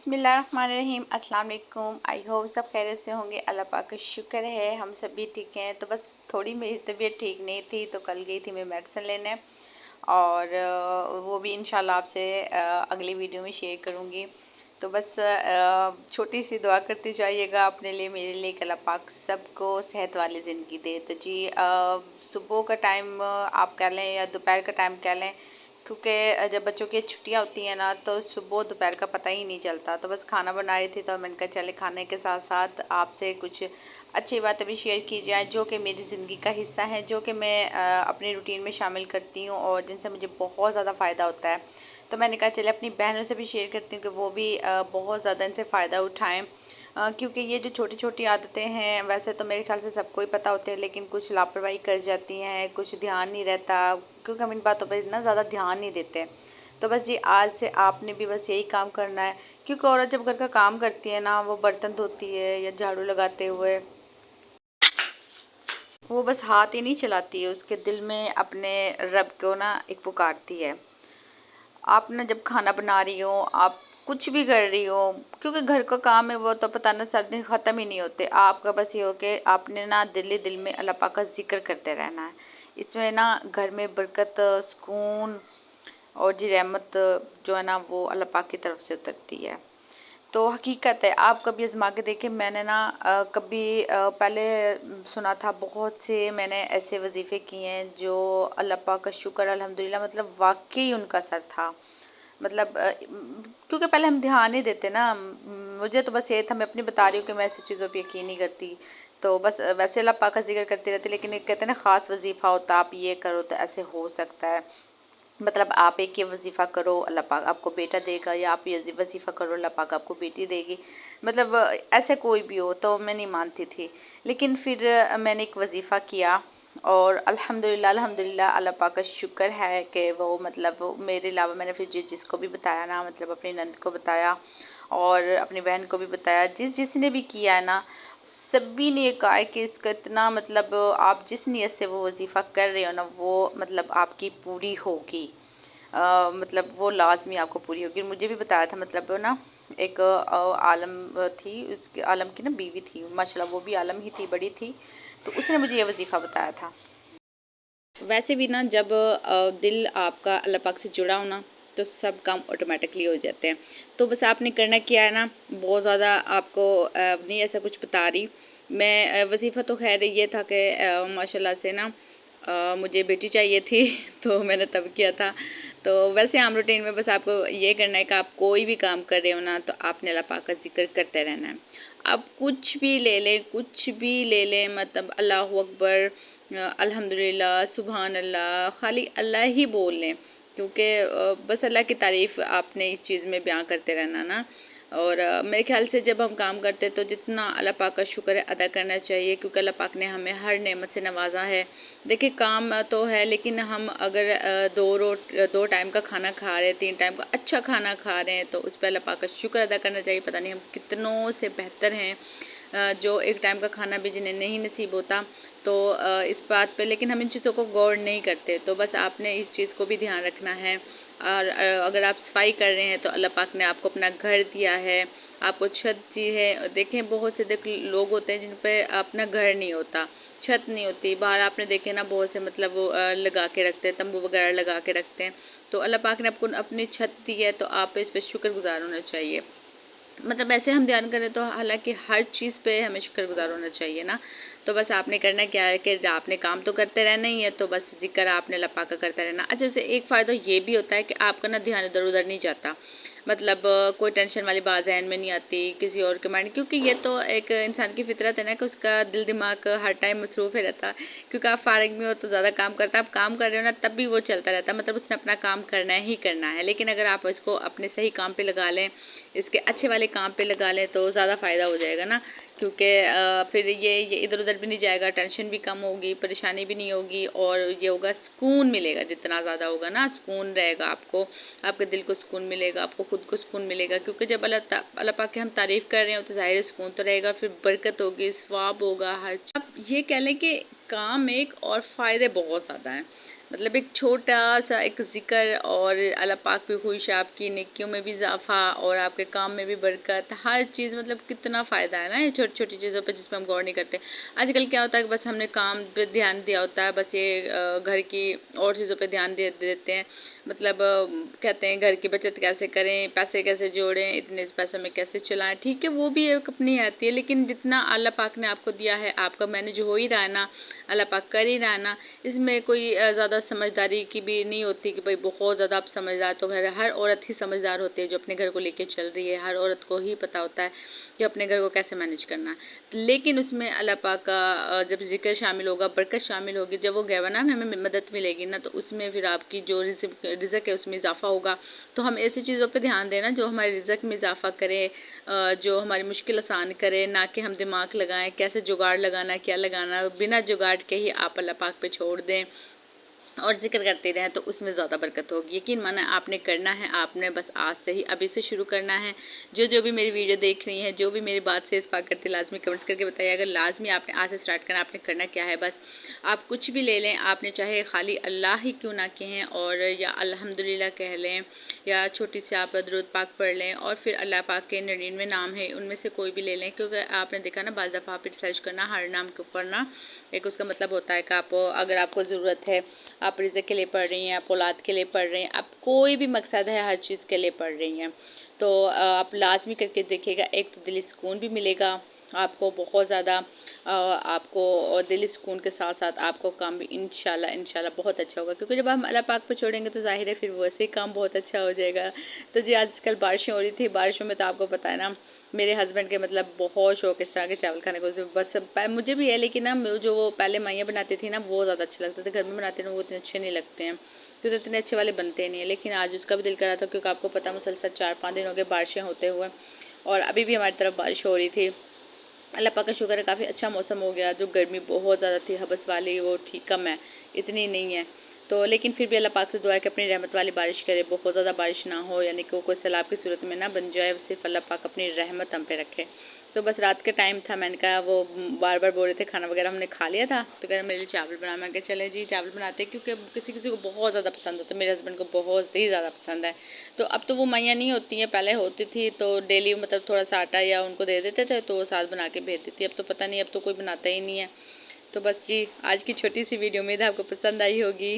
बिस्मिल्लाहिर्रहमानिर्रहीम अस्सलाम वालेकुम। आई होप सब खैरियत से होंगे। अल्लाह पाक का शुक्र है हम सभी ठीक हैं। तो बस थोड़ी मेरी तबीयत ठीक नहीं थी तो कल गई थी मैं मेडिसिन लेने और वो भी इंशाल्लाह आपसे अगली वीडियो में शेयर करूँगी। तो बस छोटी सी दुआ करते जाइएगा अपने लिए मेरे लिए कि अल्लाह पाक सबको सेहत वाली ज़िंदगी दे। तो जी सुबह का टाइम आप कह लें या दोपहर का टाइम कह लें, क्योंकि जब बच्चों की छुट्टियां होती हैं ना तो सुबह दोपहर का पता ही नहीं चलता। तो बस खाना बना रही थी तो मैंने कहा चले खाने के साथ साथ आपसे कुछ अच्छी बातें भी शेयर की जाए जो कि मेरी ज़िंदगी का हिस्सा है, जो कि मैं अपनी रूटीन में शामिल करती हूँ और जिनसे मुझे बहुत ज़्यादा फ़ायदा होता है। तो मैंने कहा चले अपनी बहनों से भी शेयर करती हूँ कि वो भी बहुत ज़्यादा इनसे फ़ायदा उठाएँ, क्योंकि ये जो छोटी छोटी आदतें हैं वैसे तो मेरे ख्याल से सबको ही पता होते हैं, लेकिन कुछ लापरवाही कर जाती हैं, कुछ ध्यान नहीं रहता क्योंकि हम इन बातों पर इतना ज़्यादा ध्यान नहीं देते। तो बस जी आज से आपने भी बस यही काम करना है, क्योंकि औरत जब घर का काम करती है ना, वो बर्तन धोती है या झाड़ू लगाते हुए वो बस हाथ ही नहीं चलाती है, उसके दिल में अपने रब को ना एक पुकारती है। आप ना जब खाना बना रही हो, आप कुछ भी कर रही हो, क्योंकि घर का काम है वो तो पता ना सारे दिन ख़त्म ही नहीं होते। आपका बस ये हो कि आपने ना दिल में अल्लाह पाक का जिक्र करते रहना है। इसमें ना घर में बरकत, सुकून और जी रहमत जो है ना वो अल्लाह पाक की तरफ से उतरती है। तो हकीकत है, आप कभी आजमा के देखें। मैंने ना कभी पहले सुना था, बहुत से मैंने ऐसे वजीफ़े किए हैं जो अल्लाह पाक का शुक्र अल्हम्दुलिल्लाह, मतलब वाकई उनका असर था। मतलब क्योंकि पहले हम ध्यान नहीं देते ना। मुझे तो बस ये था, मैं अपनी बता रही हूँ कि मैं ऐसी चीज़ों पे यकीन नहीं करती। तो बस वैसे अल्लाह पाक का जिक्र करती रहती, लेकिन एक कहते हैं ना ख़ास वजीफ़ा होता, आप ये करो तो ऐसे हो सकता है। मतलब आप एक ये वजीफ़ा करो अल्लाह पाक आपको बेटा देगा, या आप ये वजीफ़ा करो अल्लाह पाक आपको बेटी देगी। मतलब ऐसे कोई भी हो तो मैं नहीं मानती थी, लेकिन फिर मैंने एक वजीफ़ा किया और अल्हम्दुलिल्लाह अल्लाह पाक का शुक्र है कि वो मतलब मेरे अलावा मैंने फिर जिसको भी बताया ना, मतलब अपनी नंद को बताया और अपनी बहन को भी बताया, जिसने भी किया है ना, सभी ने कहा है कि इसका इतना मतलब आप जिस नीयत से वो वजीफ़ा कर रहे हो ना वो मतलब आपकी पूरी होगी। मतलब वो लाजमी आपको पूरी होगी। मुझे भी बताया था, मतलब ना एक आलम थी, उसके आलम की ना बीवी थी माशाल्लाह, वो भी आलम ही थी, बड़ी थी, तो उसने मुझे ये वजीफ़ा बताया था। वैसे भी ना जब दिल आपका अल्लाह पाक से जुड़ा हो ना तो सब काम ऑटोमेटिकली हो जाते हैं। तो बस आपने करना क्या है ना, बहुत ज़्यादा आपको नहीं ऐसा कुछ बता रही मैं। वजीफ़ा तो खैर ये था कि माशाल्लाह से ना मुझे बेटी चाहिए थी तो मैंने तब किया था। तो वैसे आम रूटीन में बस आपको ये करना है कि आप कोई भी काम कर रहे हो ना तो आपने अल्लाह पाक का जिक्र करते रहना है। आप कुछ भी ले लें, कुछ भी ले लें, मतलब अल्लाहु अकबर, अल्हम्दुलिल्लाह, सुभान अल्लाह, खाली अल्लाह ही बोल लें, क्योंकि बस अल्लाह की तारीफ़ आपने इस चीज़ में बयां करते रहना ना। और मेरे ख्याल से जब हम काम करते हैं तो जितना अल्लाह पाक का शुक्र है अदा करना चाहिए, क्योंकि अल्लाह पाक ने हमें हर नेमत से नवाजा है। देखिए काम तो है, लेकिन हम अगर दो टाइम का खाना खा रहे हैं, 3 टाइम का अच्छा खाना खा रहे हैं, तो उस पर अल्लाह पाक का शुक्र अदा करना चाहिए। पता नहीं हम कितनों से बेहतर हैं जो एक टाइम का खाना भी जिन्हें नहीं नसीब होता। तो इस बात पे लेकिन हम इन चीज़ों को गौर नहीं करते। तो बस आपने इस चीज़ को भी ध्यान रखना है। और अगर आप सफाई कर रहे हैं तो अल्लाह पाक ने आपको अपना घर दिया है, आपको छत दी है। देखें बहुत से लोग होते हैं जिन पे अपना घर नहीं होता, छत नहीं होती। बाहर आपने देखे ना बहुत से मतलब वो लगा के रखते हैं, तंबू वगैरह लगा के रखते हैं। तो अल्लाह पाक ने आपको अपनी छत दी है तो आप इस पर शुक्रगुजार होना चाहिए। मतलब ऐसे हम ध्यान करें तो हालांकि हर चीज़ पे हमें शुक्रगुजार होना चाहिए ना। तो बस आपने करना क्या है कि आपने काम तो करते रहना ही है, तो बस जिक्र आपने अल्लाह पाक का करते रहना। अच्छा, जैसे एक फ़ायदा ये भी होता है कि आपका ना ध्यान इधर उधर नहीं जाता, मतलब कोई टेंशन वाली बात जहन में नहीं आती किसी और के माइंड, क्योंकि ये तो एक इंसान की फितरत है ना कि उसका दिल दिमाग हर टाइम मसरूफ़ है रहता है। क्योंकि आप फारिग में हो तो ज़्यादा काम करता है, आप काम कर रहे हो ना तब भी वो चलता रहता है, मतलब उसने अपना काम करना ही करना है। लेकिन अगर आप इसको अपने सही काम पे लगा लें, इसके अच्छे वाले काम पे लगा लें तो ज़्यादा फ़ायदा हो जाएगा ना। क्योंकि फिर ये इधर उधर भी नहीं जाएगा, टेंशन भी कम होगी, परेशानी भी नहीं होगी, और ये होगा सुकून मिलेगा। जितना ज़्यादा होगा ना सुकून रहेगा आपको, आपके दिल को सुकून मिलेगा, आपको खुद को सुकून मिलेगा। क्योंकि जब अल्लाह पाक की हम तारीफ़ कर रहे हो तो ज़ाहिर सुकून तो रहेगा, फिर बरकत होगी, सवाब होगा, हर चीज़। अब ये कह लें कि काम एक और फ़ायदे बहुत ज़्यादा हैं। मतलब एक छोटा सा एक ज़िक्र और अल्लाह पाक भी खुश, आपकी नेकियों में भी इजाफ़ा और आपके काम में भी बरकत, हर चीज़ मतलब कितना फ़ायदा है ना ये छोटी छोटी चीज़ों पे जिस पे हम गौर नहीं करते। आजकल क्या होता है कि बस हमने काम पे ध्यान दिया होता है, बस ये घर की और चीज़ों पे ध्यान दे देते हैं। मतलब कहते हैं घर की बचत कैसे करें, पैसे कैसे जोड़ें, इतने पैसों में कैसे चलाएं। ठीक है, वो भी एक अपनी आती है, लेकिन जितना अल्लाह पाक ने आपको दिया है आपका मैनेज हो ही रहा है ना, अल्लाह पाक कर ही रहा है ना। इसमें कोई ज़्यादा समझदारी की भी नहीं होती कि भाई बहुत ज़्यादा आप समझदार, तो घर हर औरत ही समझदार होती है जो अपने घर को लेके चल रही है। हर औरत को ही पता होता है कि अपने घर को कैसे मैनेज करना है। लेकिन उसमें अल्लाह पाक का जब जिक्र शामिल होगा, बरकत शामिल होगी, जब वो गैवाना में हमें मदद मिलेगी ना, तो उसमें फिर आपकी जो रिज़्क है उसमें इजाफ़ा होगा। तो हम ऐसी चीज़ों पे ध्यान दें ना जो हमारे रिज़्क में इजाफ़ा करे, जो हमारी मुश्किल आसान करे, ना कि हम दिमाग लगाएं कैसे जुगाड़ लगाना है, क्या लगाना, बिना जुगाड़ के ही आप अल्लाह पाक पे छोड़ दें और ज़िक्र करते रहें, तो उसमें ज़्यादा बरकत होगी। यकीन माना आपने करना है, आपने बस आज से ही अभी से शुरू करना है। जो भी मेरी वीडियो देख रही हैं, जो भी मेरी बात से इत्फाक करती है, लाज़मी कमेंट्स करके बताइए। अगर लाज़मी आपने आज से स्टार्ट करना, आपने करना क्या है, बस आप कुछ भी ले लें, आपने चाहे खाली अल्लाह ही क्यों ना कहें और या अल्हम्दुलिल्लाह कह लें, या छोटी सी आप दुरूद पाक पढ़ लें, और फिर अल्लाह पाक के 99 नाम है उनमें से कोई भी ले लें। क्योंकि आपने देखा ना, बाज़ दफ़ा आप रिसर्च करना हर नाम के ऊपर ना, एक उसका मतलब होता है कि आप अगर आपको ज़रूरत है, आप रिज़्क के लिए पढ़ रही हैं, आप औलाद के लिए पढ़ रही हैं, आप कोई भी मकसद है हर चीज़ के लिए पढ़ रही हैं, तो आप लाज़मी करके देखिएगा। एक तो दिली सुकून भी मिलेगा आपको बहुत ज़्यादा, आपको दिली सुकून के साथ साथ आपको काम भी इंशाल्लाह बहुत अच्छा होगा। क्योंकि जब हम अल्लाह पाक पे छोड़ेंगे तो ज़ाहिर है फिर वैसे ही काम बहुत अच्छा हो जाएगा। तो जी आजकल बारिशें हो रही थी, बारिशों में तो आपको पता है ना, मेरे हस्बैंड के मतलब बहुत शौक इस तरह के चावल खाने को। बस मुझे भी है, लेकिन ना जो वो पहले माइयाँ बनाती थी ना वो ज़्यादा अच्छे लगते थे, घर में बनाते ना वो इतने अच्छे नहीं लगते हैं, तो इतने अच्छे वाले बनते नहीं हैं। लेकिन आज उसका भी दिल कर रहा था, क्योंकि आपको पता मुसलसल 4-5 दिन हो गए बारिशें होते हुए, और अभी भी हमारी तरफ बारिश हो रही थी। अल्लाह पाक का शुक्र है, काफ़ी अच्छा मौसम हो गया। जो गर्मी बहुत ज़्यादा थी हबस वाली, वो ठीक कम है, इतनी नहीं है। तो लेकिन फिर भी अल्लाह पाक से दुआ है कि अपनी रहमत वाली बारिश करे, बहुत ज़्यादा बारिश ना हो, यानी कि कोई सैलाब की सूरत में ना बन जाए, सिर्फ अल्लाह पाक अपनी रहमत हम पे रखे। तो बस रात के टाइम था, मैंने कहा वो बार बार बोल रहे थे खाना वगैरह हमने खा लिया था, तो कह रहे मेरे लिए चावल बना। मैं कहा चले जी चावल बनाते, क्योंकि किसी किसी को बहुत ज़्यादा पसंद होता है, मेरे हस्बैंड को बहुत ही ज़्यादा पसंद है। तो अब तो वो मैयाँ नहीं होती हैं, पहले होती थी, तो डेली मतलब थोड़ा सा आटा या उनको दे देते थे तो वो साथ बना के भेज देती। अब तो पता नहीं, अब तो कोई बनाता ही नहीं है। तो बस जी आज की छोटी सी वीडियो, उम्मीद है आपको पसंद आई होगी।